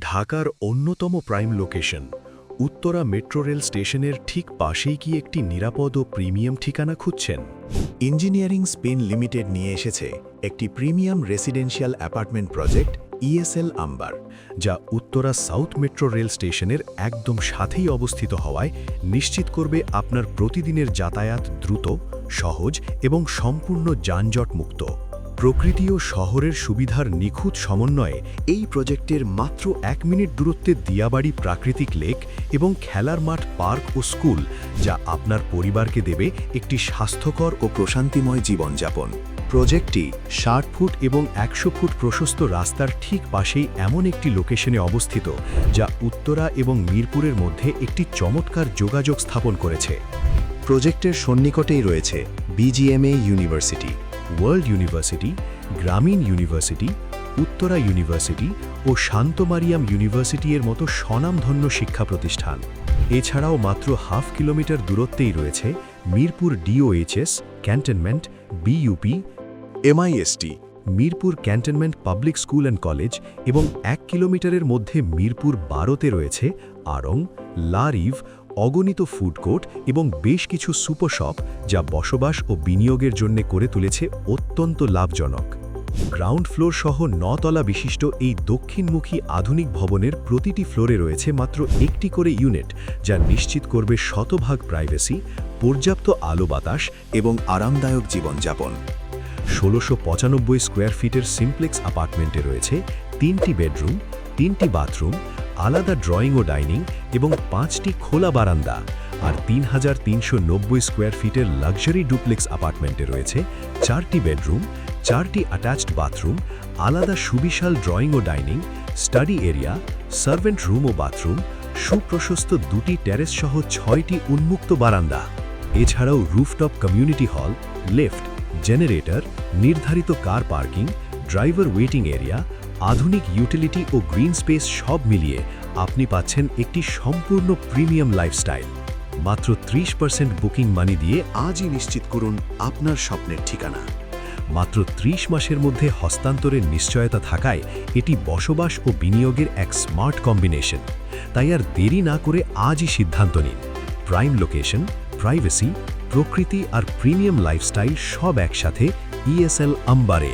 ঢাকার অন্যতম prime location Uttara metro rail স্টেশনের ঠিক পাশেই কি একটি নিরাপদ ও প্রিমিয়াম ঠিকানা খুঁজছেন? ইঞ্জিনিয়ারিং স্পেন লিমিটেড নিয়ে এসেছে একটি premium residential apartment project ESL amber, যা উত্তরা সাউথ মেট্রো রেল স্টেশনের একদম সাথেই অবস্থিত হওয়ায় নিশ্চিত করবে আপনার প্রতিদিনের যাতায়াত দ্রুত, সহজ এবং সম্পূর্ণ যানজটমুক্ত। প্রকৃতি ও শহরের সুবিধার নিখুঁত সমন্বয়ে এই প্রজেক্টের মাত্র 1 মিনিট দূরত্বে দিয়াবাড়ি প্রাকৃতিক লেক এবং খেলার মাঠ, পার্ক ও স্কুল, যা আপনার পরিবারকে দেবে একটি স্বাস্থ্যকর ও প্রশান্তিময় জীবনযাপন। প্রজেক্টটি 60 ফুট এবং 100 ফুট প্রশস্ত রাস্তার ঠিক পাশেই এমন একটি লোকেশনে অবস্থিত, যা উত্তরা এবং মিরপুরের মধ্যে একটি চমৎকার যোগাযোগ স্থাপন করেছে। প্রজেক্টের সন্নিকটেই রয়েছে বিজিএমএ ইউনিভার্সিটি, ওয়ার্ল্ড ইউনিভার্সিটি, গ্রামীণ ইউনিভার্সিটি, উত্তরা ইউনিভার্সিটি ও শান্তমারিয়াম ইউনিভার্সিটি এর মতো স্বনামধন্য শিক্ষা প্রতিষ্ঠান। এছাড়াও মাত্র হাফ কিলোমিটার দূরত্বেই রয়েছে Mirpur DOHS, cantonment, BUP, MIST, Mirpur cantonment public school and college এবং 1 কিলোমিটারের মধ্যে মিরপুর 12তে রয়েছে আড়ং, লারিভ, অগণিত ফুড কোর্ট এবং বেশ কিছু সুপার শপ, যা বসবাস ও বিনিয়োগের জন্য করে তুলেছে অত্যন্ত লাভজনক। গ্রাউন্ড ফ্লোর সহ 9 তলা বিশিষ্ট এই দক্ষিণমুখী আধুনিক ভবনের প্রতিটি ফ্লোরে রয়েছে মাত্র একটি করে ইউনিট, যা নিশ্চিত করবে শতভাগ প্রাইভেসি, পর্যাপ্ত আলো বাতাস এবং আরামদায়ক জীবনযাপন। 1695 স্কোয়ার ফিটের সিমপ্লেক্স অ্যাপার্টমেন্টে রয়েছে 3টি বেডরুম, 3টি বাথরুম, আলাদা ড্রয়িং ও ডাইনিং এবং 5টি খোলা বারান্দা। আর 3390 স্কোয়ার ফিটের লাক্সারি ডুপ্লেক্স অ্যাপার্টমেন্টে রয়েছে 4টি বেডরুম, 4টি অ্যাটাচড বাথরুম, আলাদা সুবিশাল ড্রয়িং ও dining, study area, servant room ও বাথরুম, সুপ্রশস্ত 2টি টেরেস সহ 6টি উন্মুক্ত বারান্দা। এছাড়াও rooftop community hall, lift, generator, নির্ধারিত car parking, driver waiting area, আধুনিক ইউটিলিটি ও গ্রিন স্পেস সব মিলিয়ে আপনি পাচ্ছেন একটি সম্পূর্ণ প্রিমিয়াম লাইফস্টাইল। মাত্র 30% বুকিং মানি দিয়ে আজই নিশ্চিত করুন আপনার স্বপ্নের ঠিকানা। মাত্র 30 মাসের মধ্যে হস্তান্তরের নিশ্চয়তা থাকায় এটি বসবাস ও বিনিয়োগের এক স্মার্ট কম্বিনেশন। তাই আর দেরি না করে আজই সিদ্ধান্ত নিন। প্রাইম লোকেশন, প্রাইভেসি, প্রকৃতি আর প্রিমিয়াম লাইফস্টাইল সব একসাথে ইএসএল আম্বারে।